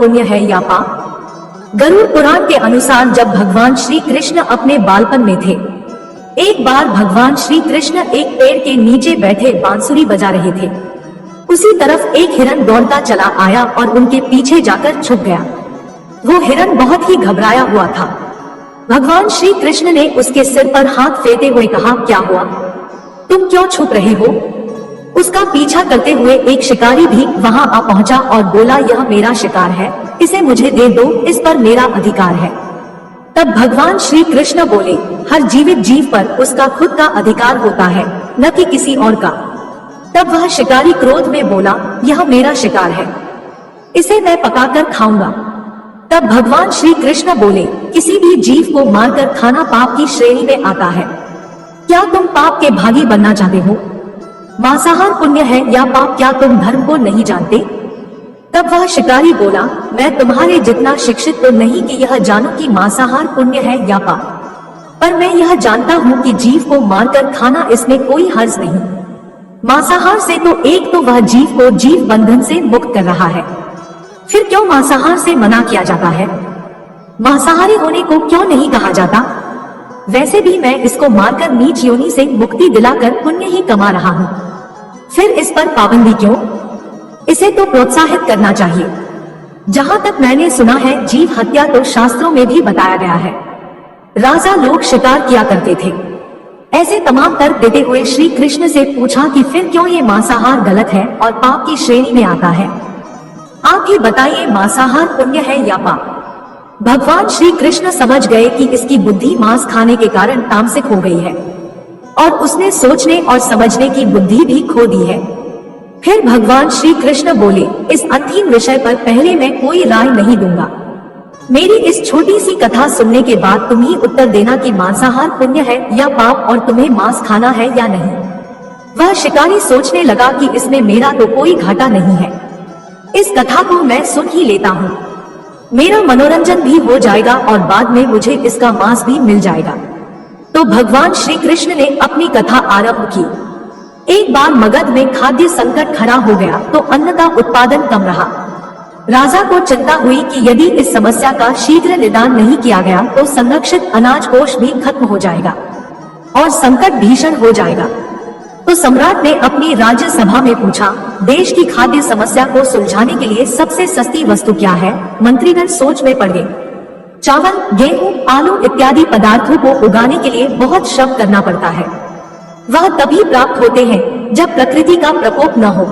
पुण्य है या पाप। गरुड़ पुराण के अनुसार जब भगवान श्री कृष्ण अपने बालपन में थे, एक बार भगवान श्री कृष्ण एक पेड़ के नीचे बैठे बांसुरी बजा रहे थे। उसी तरफ एक हिरन दौड़ता चला आया और उनके पीछे जाकर छुप गया। वो हिरन बहुत ही घबराया हुआ था। भगवान श्री कृष्ण ने उसके सिर पर हाथ फेरते हुए कहा, क्या हुआ, तुम क्यों छुप रहे हो? उसका पीछा करते हुए एक शिकारी भी वहां आ पहुंचा और बोला, यह मेरा शिकार है, इसे मुझे दे दो, इस पर मेरा अधिकार है। तब भगवान श्री कृष्ण बोले, हर जीवित जीव पर उसका खुद का अधिकार होता है, न कि किसी और का। तब वह शिकारी क्रोध में बोला, यह मेरा शिकार है, इसे मैं पकाकर खाऊंगा। तब भगवान श्री कृष्ण बोले, किसी भी जीव को मारकर खाना पाप की श्रेणी में आता है। क्या तुम पाप के भागी बनना चाहते हो? मांसाहार पुण्य है या पाप, क्या तुम धर्म को नहीं जानते? तब वह शिकारी बोला, मैं तुम्हारे जितना शिक्षित तो नहीं कि यह जानूं कि मांसाहार पुण्य है या पाप, पर मैं यह जानता हूँ कि जीव को मारकर खाना, इसमें कोई हर्ज नहीं। मांसाहार से तो एक तो वह जीव को जीव बंधन से मुक्त कर रहा है, फिर क्यों मांसाहार से मना किया जाता है? मांसाहारी होने को क्यों नहीं कहा जाता? वैसे भी मैं इसको मारकर नीच योनि से मुक्ति दिलाकर पुण्य ही कमा रहा हूँ, फिर इस पर पाबंदी क्यों? इसे तो प्रोत्साहित करना चाहिए। जहाँ तक मैंने सुना है, जीव हत्या तो शास्त्रों में भी बताया गया है। राजा लोग शिकार किया करते थे। ऐसे तमाम तर्क देते हुए श्री कृष्ण से पूछा कि फिर क्यों ये मांसाहार गलत है और पाप की श्रेणी में आता है? आप ही बताइए, मांसाहार पुण्य है या पाप? भगवान श्री कृष्ण समझ गए कि इसकी बुद्धि मांस खाने के कारण तामसिक हो गई है और उसने सोचने और समझने की बुद्धि भी खो दी है। फिर भगवान श्री कृष्ण बोले, इस अंतिम विषय पर पहले मैं कोई राय नहीं दूंगा। मेरी इस छोटी सी कथा सुनने के बाद तुम ही उत्तर देना कि मांसाहार पुण्य है या पाप और तुम्हें मांस खाना है या नहीं। वह शिकारी सोचने लगा कि इसमें मेरा तो कोई घाटा नहीं है, इस कथा को मैं सुन ही लेता हूँ, मेरा मनोरंजन भी हो जाएगा और बाद में मुझे इसका मांस भी मिल जाएगा। तो भगवान श्री कृष्ण ने अपनी कथा आरंभ की। एक बार मगध में खाद्य संकट खड़ा हो गया तो अन्न का उत्पादन कम रहा। राजा को चिंता हुई कि यदि इस समस्या का शीघ्र निदान नहीं किया गया तो संरक्षित अनाज कोष भी खत्म हो जाएगा और संकट भीषण हो जाएगा। तो सम्राट ने अपनी राज्य सभा में पूछा, देश की खाद्य समस्या को सुलझाने के लिए सबसे सस्ती वस्तु क्या है? मंत्रीगण सोच में पड़ गए। चावल, गेहूं, आलू इत्यादि पदार्थों को उगाने के लिए बहुत श्रम करना पड़ता है। वह तभी प्राप्त होते हैं जब प्रकृति का प्रकोप न हो।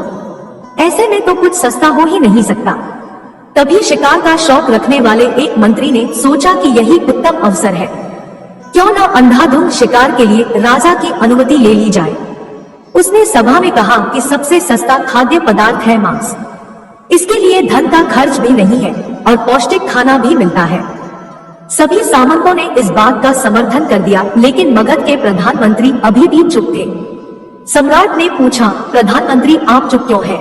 ऐसे में तो कुछ सस्ता हो ही नहीं सकता। तभी शिकार का शौक रखने वाले एक मंत्री ने सोचा कि यही उत्तम अवसर है, क्यों न अंधाधुंध शिकार के लिए राजा की अनुमति ले ली जाए। उसने सभा में कहा कि सबसे सस्ता खाद्य पदार्थ है मांस। इसके लिए धन का खर्च भी नहीं है और पौष्टिक खाना भी मिलता है। सभी सामंतों ने इस बात का समर्थन कर दिया, लेकिन मगध के प्रधानमंत्री अभी भी चुप थे। सम्राट ने पूछा, प्रधानमंत्री आप चुप क्यों हैं?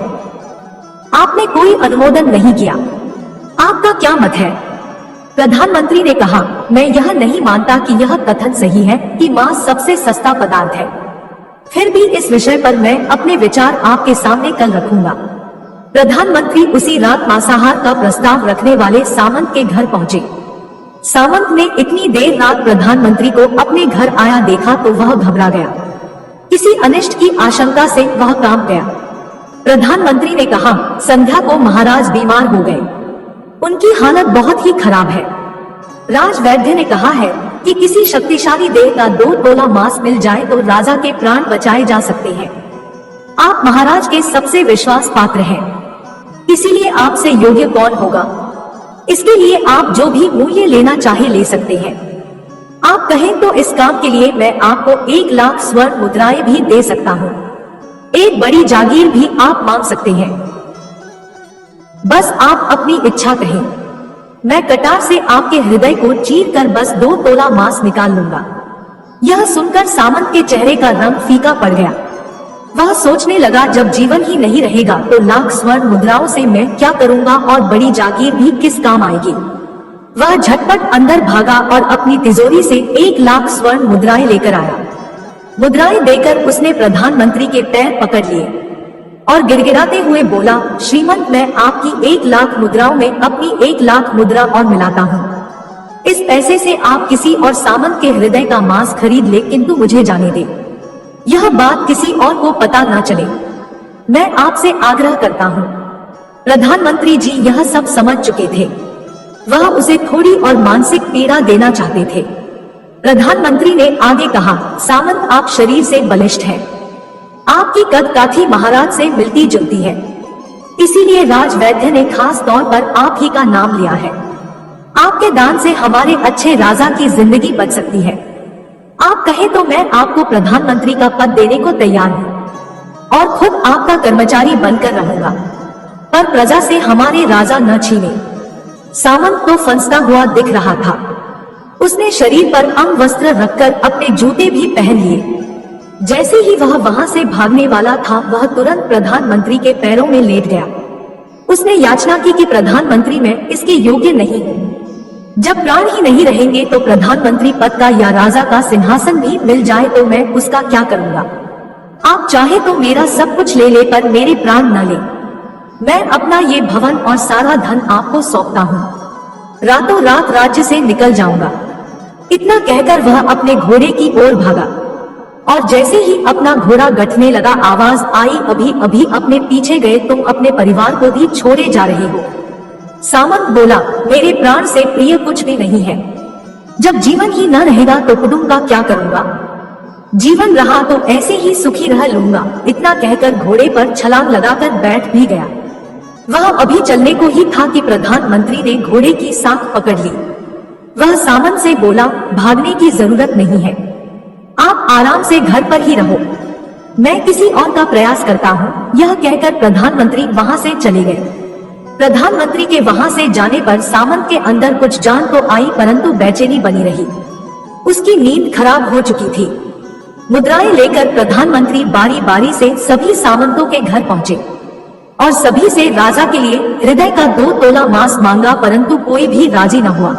आपने कोई अनुमोदन नहीं किया, आपका क्या मत है? प्रधानमंत्री ने कहा, मैं यह नहीं मानता कि यह कथन सही है कि मांस सबसे सस्ता पदार्थ है। फिर भी इस विषय पर मैं अपने विचार आपके सामने कल रखूंगा। प्रधानमंत्री उसी रात मांसाहार का प्रस्ताव रखने वाले सामंत के घर पहुंचे। सामंत ने इतनी देर रात प्रधानमंत्री को अपने घर आया देखा तो वह घबरा गया। किसी अनिष्ट की आशंका से वह कांप गया। प्रधानमंत्री ने कहा, संध्या को महाराज बीमार हो गए, उनकी हालत बहुत ही खराब है। राजवैद्य ने कहा है कि किसी शक्तिशाली देव का 2 तोला मांस मिल जाए तो राजा के प्राण बचाए जा सकते हैं। आप महाराज के सबसे विश्वास पात्र हैं, इसीलिए आपसे योग्य कौन होगा? इसके लिए आप जो भी मूल्य लेना चाहे ले सकते हैं। आप कहें तो इस काम के लिए मैं आपको 1 लाख स्वर्ण मुद्राएं भी दे सकता हूँ। एक बड़ी जागीर भी आप मांग सकते हैं। बस आप अपनी इच्छा कहें, मैं कटार से आपके हृदय को चीर कर बस 2 तोला मांस निकाल लूंगा। यह सुनकर सामंत के चेहरे का रंग फीका पड़ गया। वह सोचने लगा, जब जीवन ही नहीं रहेगा तो लाख स्वर्ण मुद्राओं से मैं क्या करूंगा और बड़ी जागीर भी किस काम आएगी। वह झटपट अंदर भागा और अपनी तिजोरी से 1 लाख स्वर्ण मुद्राएं लेकर आया। मुद्राएं देकर उसने प्रधानमंत्री के पैर पकड़ लिए। और गिड़गिड़ाते हुए बोला, श्रीमंत, मैं आपकी 1,00,000 मुद्राओं में अपनी 1,00,000 मुद्रा और मिलाता हूँ। इस पैसे से आप किसी और सामंत के हृदय का मांस खरीद ले, किंतु मुझे जाने दे, यह बात किसी और को पता न चले। मैं आपसे आग्रह करता हूँ। प्रधानमंत्री जी यह सब समझ चुके थे। वह उसे थोड़ी और मानसिक पीड़ा देना चाहते थे। प्रधानमंत्री ने आगे कहा, सामंत, आप शरीर से बलिष्ठ हैं। आपकी कद काठी महाराज से मिलती जुलती है, इसीलिए राजवैद्य ने खास तौर पर आप ही का नाम लिया है। आपके दान से हमारे अच्छे राजा की जिंदगी बच सकती है। आप कहें तो मैं आपको प्रधानमंत्री का पद देने को तैयार हूँ और खुद आपका कर्मचारी बनकर रहूंगा, पर प्रजा से हमारे राजा न छीने। सामंत तो फंसता हुआ दिख रहा था। उसने शरीर पर अंग वस्त्र रखकर अपने जूते भी पहन लिए। जैसे ही वह वहां से भागने वाला था, वह तुरंत प्रधानमंत्री के पैरों में लेट गया। उसने याचना की कि प्रधानमंत्री, मैं इसके योग्य नहीं हूँ। जब प्राण ही नहीं रहेंगे तो प्रधानमंत्री पद का या राजा का सिंहासन भी मिल जाए तो मैं उसका क्या करूंगा? आप चाहे तो मेरा सब कुछ ले ले, पर मेरे प्राण न ले। मैं अपना ये भवन और सारा धन आपको सौंपता हूँ। रातों रात राज्य से निकल जाऊंगा। इतना कहकर वह अपने घोड़े की ओर भागा और जैसे ही अपना घोड़ा गठने लगा, आवाज आई, अभी अभी अपने पीछे गए तुम अपने परिवार को भी छोड़े जा रहे हो। सामंत बोला, मेरे प्राण से प्रिय कुछ भी नहीं है। जब जीवन ही न रहेगा तो कुटुंब का क्या करूंगा? जीवन रहा तो ऐसे ही सुखी रह लूंगा। इतना कहकर घोड़े पर छलांग लगाकर बैठ भी गया। वह अभी चलने को ही था कि प्रधानमंत्री ने घोड़े की साख पकड़ ली। वह सामंत से बोला, भागने की जरूरत नहीं है, आप आराम से घर पर ही रहो, मैं किसी और का प्रयास करता हूँ। यह कहकर प्रधानमंत्री वहां से चले गए। प्रधानमंत्री के वहां से जाने पर सामंत के अंदर कुछ जान तो आई, परंतु बेचैनी बनी रही। उसकी नींद खराब हो चुकी थी। मुद्राएं लेकर प्रधानमंत्री बारी बारी से सभी सामंतों के घर पहुंचे और सभी से राजा के लिए हृदय का 2 तोला मांस मांगा, परंतु कोई भी राजी न हुआ।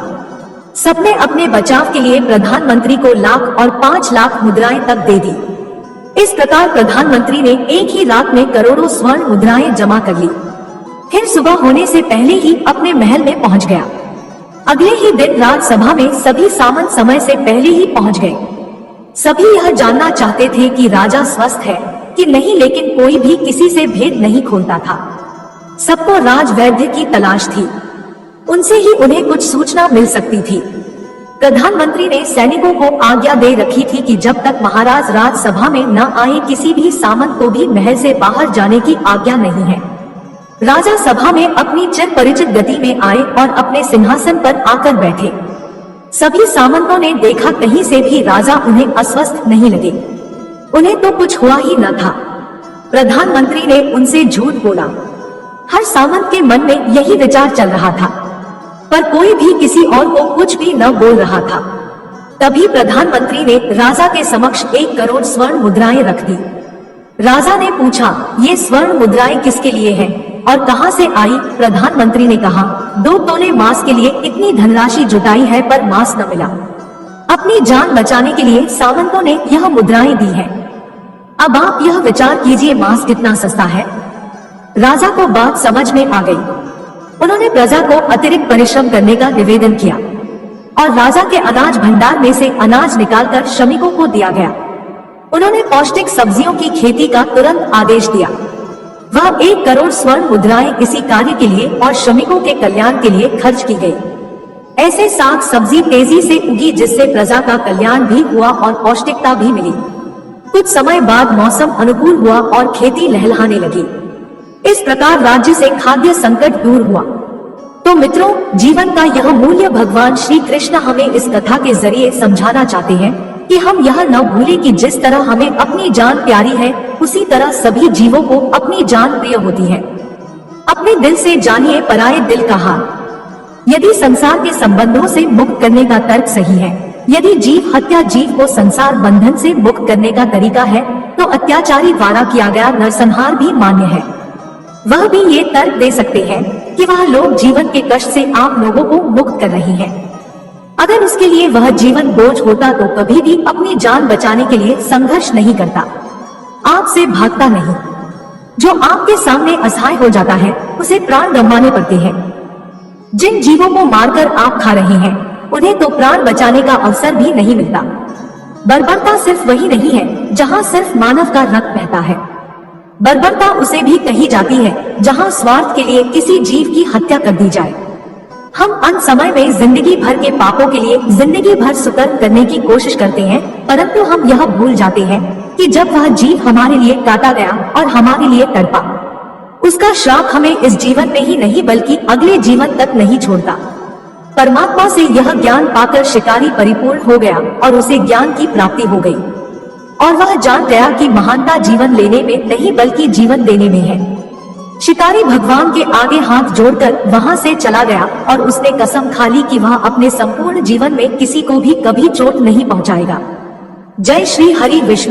सबने अपने बचाव के लिए प्रधानमंत्री को 1,00,000 और 5,00,000 मुद्राएं तक दे दी। इस प्रकार प्रधानमंत्री ने एक ही रात में करोड़ों स्वर्ण मुद्राएं जमा कर ली। फिर सुबह होने से पहले ही अपने महल में पहुंच गया। अगले ही दिन राज्यसभा में सभी सामंत समय से पहले ही पहुंच गए। सभी यह जानना चाहते थे कि राजा स्वस्थ है कि नहीं, लेकिन कोई भी किसी से भेद नहीं खोलता था। सबको राजवैद्य की तलाश थी, उनसे ही उन्हें कुछ सूचना मिल सकती थी। प्रधानमंत्री ने सैनिकों को आज्ञा दे रखी थी कि जब तक महाराज राज्यसभा में न आए, किसी भी सामंत को भी महल से बाहर जाने की आज्ञा नहीं है। राजा सभा में अपनी चिर परिचित गति में आए और अपने सिंहासन पर आकर बैठे। सभी सामंतों ने देखा, कहीं से भी राजा उन्हें अस्वस्थ नहीं लगे। उन्हें तो कुछ हुआ ही न था। प्रधानमंत्री ने उनसे झूठ बोला। हर सामंत के मन में यही विचार चल रहा था, पर कोई भी किसी और को कुछ भी न बोल रहा था। तभी प्रधानमंत्री ने राजा के समक्ष 1 करोड़ स्वर्ण मुद्राएं रख दी। राजा ने पूछा, ये स्वर्ण मुद्राएं किसके लिए हैं और कहां से आई? प्रधानमंत्री ने कहा, 2 तोले मांस के लिए इतनी धनराशि जुटाई है, पर मांस न मिला। अपनी जान बचाने के लिए सामंतों ने यह मुद्राएं दी हैं। अब आप यह विचार कीजिए, मांस कितना सस्ता है। राजा को बात समझ में आ गई। उन्होंने प्रजा को अतिरिक्त परिश्रम करने का निवेदन किया और राजा के अनाज भंडार में से अनाज निकालकर श्रमिकों को दिया गया। उन्होंने पौष्टिक सब्जियों की खेती का तुरंत आदेश दिया। वह 1 करोड़ स्वर्ण मुद्राएं इसी कार्य के लिए और श्रमिकों के कल्याण के लिए खर्च की गई। ऐसे साग सब्जी तेजी से उगी, जिससे प्रजा का कल्याण भी हुआ और पौष्टिकता भी मिली। कुछ समय बाद मौसम अनुकूल हुआ और खेती लहलहाने लगी। इस प्रकार राज्य से खाद्य संकट दूर हुआ। तो मित्रों, जीवन का यह मूल्य भगवान श्री कृष्ण हमें इस कथा के जरिए समझाना चाहते हैं कि हम यह न भूलें कि जिस तरह हमें अपनी जान प्यारी है, उसी तरह सभी जीवों को अपनी जान प्रिय होती है। अपने दिल से जानिए पराये दिल का हाल। यदि संसार के संबंधों से मुक्त करने का तर्क सही है, यदि जीव हत्या जीव को संसार बंधन से मुक्त करने का तरीका है, तो अत्याचारी द्वारा किया गया नरसंहार भी मान्य है। वह भी ये तर्क दे सकते हैं कि वह लोग जीवन के कष्ट से आप लोगों को मुक्त कर रही हैं। अगर उसके लिए वह जीवन बोझ होता तो कभी भी अपनी जान बचाने के लिए संघर्ष नहीं करता, आपसे भागता नहीं। जो आपके सामने असहाय हो जाता है उसे प्राण गंवाने पड़ते हैं। जिन जीवों को मारकर आप खा रहे हैं उन्हें तो प्राण बचाने का अवसर भी नहीं मिलता। बर्बरता सिर्फ वही नहीं है जहाँ सिर्फ मानव का रक्त बहता है। बर्बरता उसे भी कही जाती है जहाँ स्वार्थ के लिए किसी जीव की हत्या कर दी जाए। हम अंत समय में जिंदगी भर के पापों के लिए जिंदगी भर सुकर्म करने की कोशिश करते हैं, परंतु हम यह भूल जाते हैं कि जब वह जीव हमारे लिए काटा गया और हमारे लिए तड़पा, उसका श्राप हमें इस जीवन में ही नहीं बल्कि अगले जीवन तक नहीं छोड़ता। परमात्मा से यह ज्ञान पाकर शिकारी परिपूर्ण हो गया और उसे ज्ञान की प्राप्ति हो गई और वह जान गया कि महानता जीवन लेने में नहीं बल्कि जीवन देने में है। शिकारी भगवान के आगे हाथ जोड़कर वहां से चला गया और उसने कसम खा ली कि वह अपने संपूर्ण जीवन में किसी को भी कभी चोट नहीं पहुंचाएगा। जय श्री हरि विष्णु।